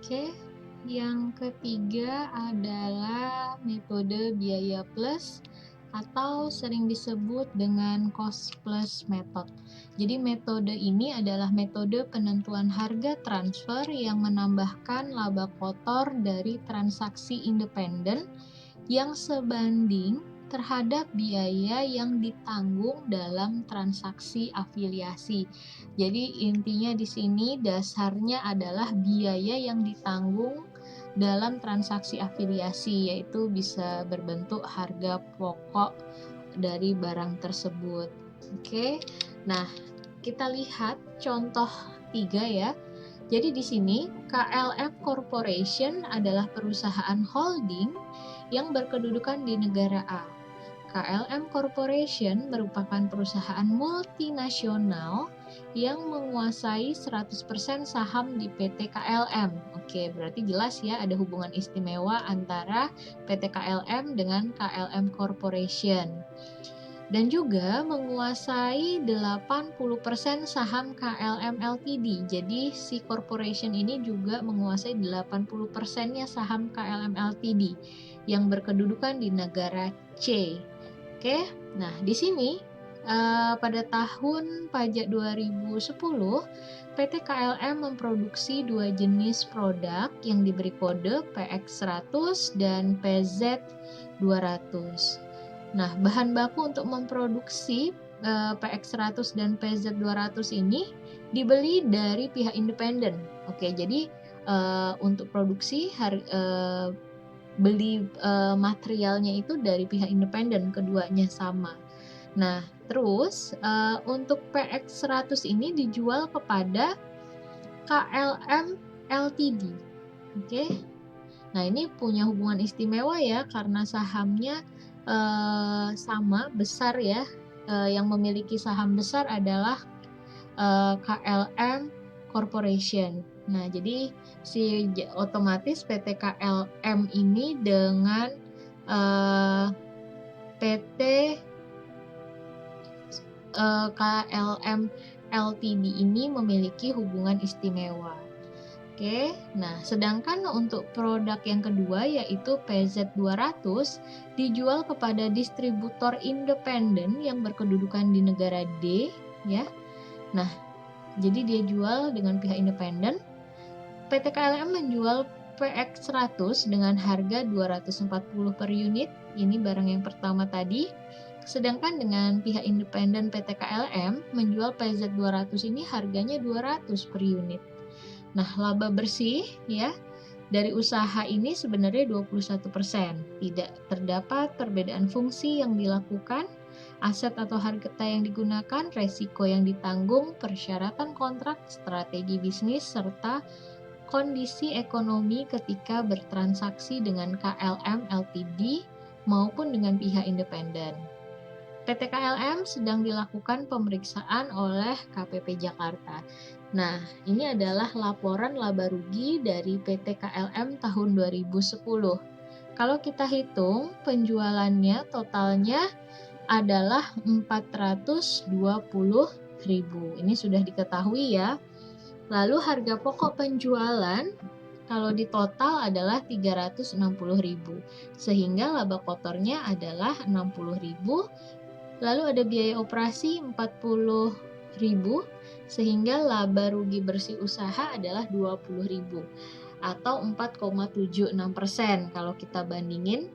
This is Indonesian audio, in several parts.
Oke, yang ketiga adalah metode biaya plus atau sering disebut dengan cost plus method. Jadi metode ini adalah metode penentuan harga transfer yang menambahkan laba kotor dari transaksi independen yang sebanding terhadap biaya yang ditanggung dalam transaksi afiliasi. Jadi intinya di sini dasarnya adalah biaya yang ditanggung dalam transaksi afiliasi, yaitu bisa berbentuk harga pokok dari barang tersebut. Oke. Nah, kita lihat contoh 3 ya. Jadi di sini KLM Corporation adalah perusahaan holding yang berkedudukan di negara A. KLM Corporation merupakan perusahaan multinasional yang menguasai 100% saham di PT KLM. Oke, berarti jelas ya ada hubungan istimewa antara PT KLM dengan KLM Corporation. Dan juga menguasai 80% saham KLM Ltd. Jadi si corporation ini juga menguasai 80%-nya saham KLM Ltd yang berkedudukan di negara C. Oke, nah di sini pada tahun pajak 2010, PT KLM memproduksi dua jenis produk yang diberi kode PX100 dan PZ200. Nah, bahan baku untuk memproduksi PX100 dan PZ200 ini dibeli dari pihak independen. Oke, jadi untuk produksi beli materialnya itu dari pihak independen, keduanya sama. Nah, terus untuk PX100 ini dijual kepada KLM Ltd. Oke. Nah, ini punya hubungan istimewa ya karena sahamnya sama besar ya. Yang memiliki saham besar adalah KLM Corporation. Nah, jadi otomatis PT KLM ini dengan PT KLM Ltd ini memiliki hubungan istimewa. Oke, nah sedangkan untuk produk yang kedua yaitu PZ200 dijual kepada distributor independen yang berkedudukan di negara D ya. Nah, jadi dia jual dengan pihak independen. PT KLM menjual PX100 dengan harga 240 per unit. Ini barang yang pertama tadi. Sedangkan dengan pihak independen PT KLM menjual PZ200 ini harganya 200 per unit. Nah, laba bersih ya dari usaha ini sebenarnya 21%. Tidak terdapat perbedaan fungsi yang dilakukan, aset atau harga yang digunakan, resiko yang ditanggung, persyaratan kontrak, strategi bisnis, serta kondisi ekonomi ketika bertransaksi dengan KLM Ltd maupun dengan pihak independen. PT KLM sedang dilakukan pemeriksaan oleh KPP Jakarta. Nah, ini adalah laporan laba rugi dari PT KLM tahun 2010. Kalau kita hitung penjualannya totalnya adalah 420.000. Ini sudah diketahui ya. Lalu harga pokok penjualan kalau di total adalah 360.000. Sehingga laba kotornya adalah 60.000. Lalu ada biaya operasi 40.000 sehingga laba rugi bersih usaha adalah 20.000 atau 4,76% kalau kita bandingin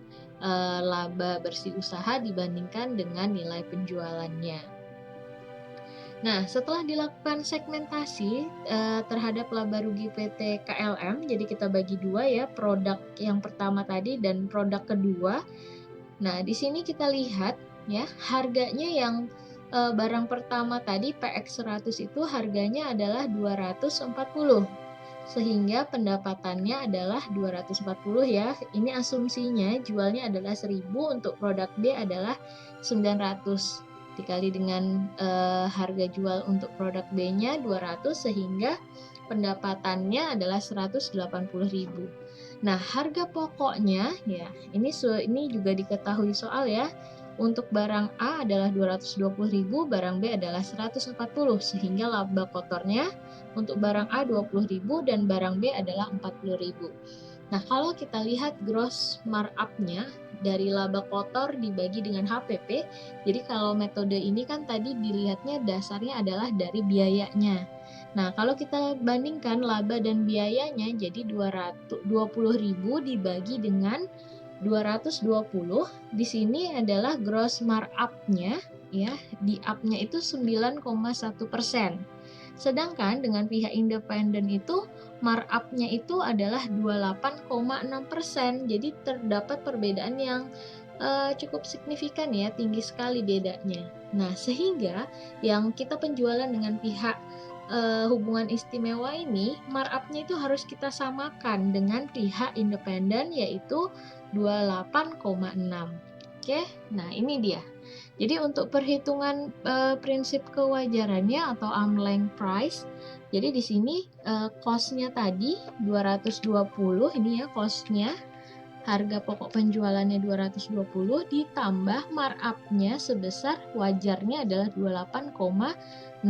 laba bersih usaha dibandingkan dengan nilai penjualannya. Nah, setelah dilakukan segmentasi terhadap laba rugi PT KLM, jadi kita bagi dua ya, produk yang pertama tadi dan produk kedua. Nah, di sini kita lihat ya, harganya yang barang pertama tadi PX100 itu harganya adalah 240. Sehingga pendapatannya adalah 240 ya. Ini asumsinya jualnya adalah 1000, untuk produk B adalah 900. Dikali dengan harga jual untuk produk B-nya 200 sehingga pendapatannya adalah 180.000. Nah, harga pokoknya ya, ini juga diketahui soal ya. Untuk barang A adalah 220.000, barang B adalah 140, sehingga laba kotornya untuk barang A 20.000 dan barang B adalah 40.000. Nah, kalau kita lihat gross markup-nya dari laba kotor dibagi dengan HPP, jadi kalau metode ini kan tadi dilihatnya dasarnya adalah dari biayanya. Nah, kalau kita bandingkan laba dan biayanya, jadi 220.000 dibagi dengan 220, di sini adalah gross markup-nya, ya, di up-nya itu 9,1%. Sedangkan dengan pihak independen itu markup-nya itu adalah 28,6%. Jadi terdapat perbedaan yang cukup signifikan ya, tinggi sekali bedanya. Nah, sehingga yang kita penjualan dengan pihak hubungan istimewa ini, markup-nya itu harus kita samakan dengan pihak independen, yaitu 28,6. Oke, nah ini dia. Jadi untuk perhitungan prinsip kewajarannya atau Amleng price, jadi di sini cost-nya tadi 220, ini ya cost-nya, harga pokok penjualannya 220 ditambah markup-nya sebesar wajarnya adalah 28,6%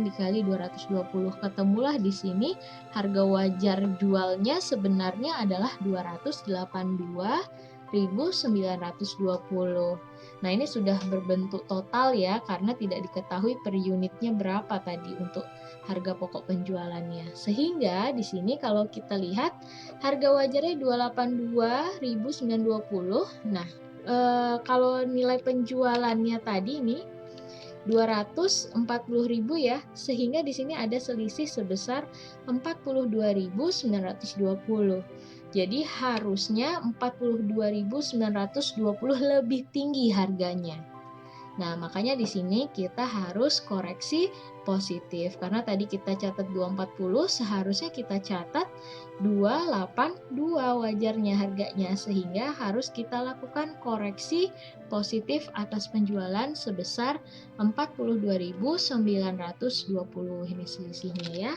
dikali 220. Ketemulah di sini harga wajar jualnya sebenarnya adalah 282.920. Nah, ini sudah berbentuk total ya, karena tidak diketahui per unitnya berapa tadi untuk harga pokok penjualannya. Sehingga di sini kalau kita lihat harga wajarnya 282.920. Nah, kalau nilai penjualannya tadi ini 240.000 ya, sehingga di sini ada selisih sebesar 42.920. Jadi harusnya 42.920 lebih tinggi harganya. Nah, makanya di sini kita harus koreksi positif. Karena tadi kita catat 240, seharusnya kita catat 282 wajarnya harganya. Sehingga harus kita lakukan koreksi positif atas penjualan sebesar 42.920. Ini selisihnya ya.